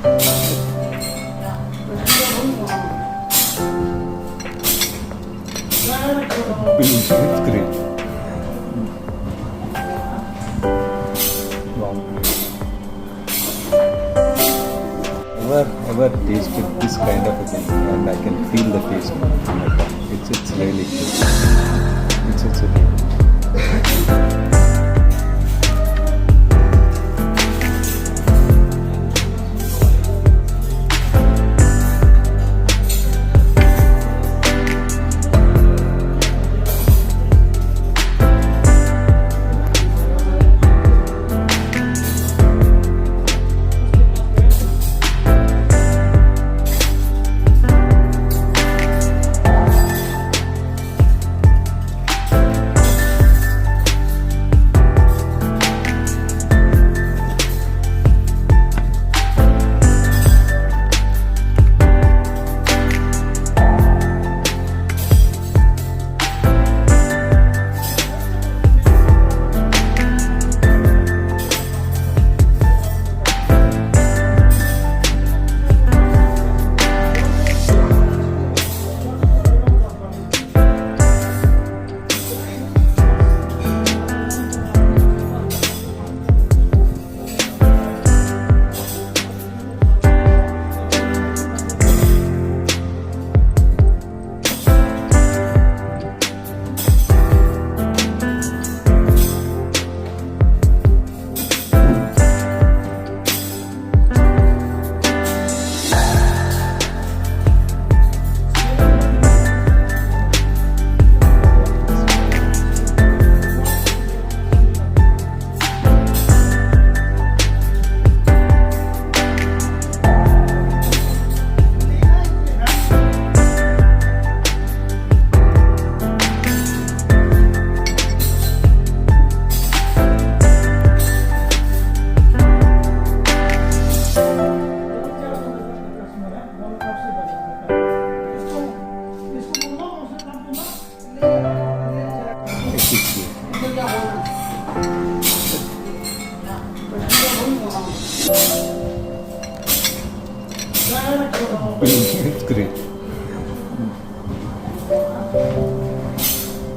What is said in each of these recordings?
Beans with cream. Wow. Ever tasted this kind of a thing, and I can feel the taste in my tongue. It's really good. It's really it's great.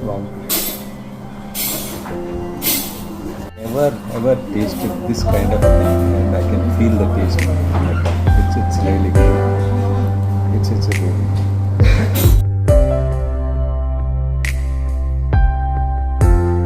Wow. Ever tasted this kind of a thing, and I can feel the taste in my tongue. It's really good. It's really good.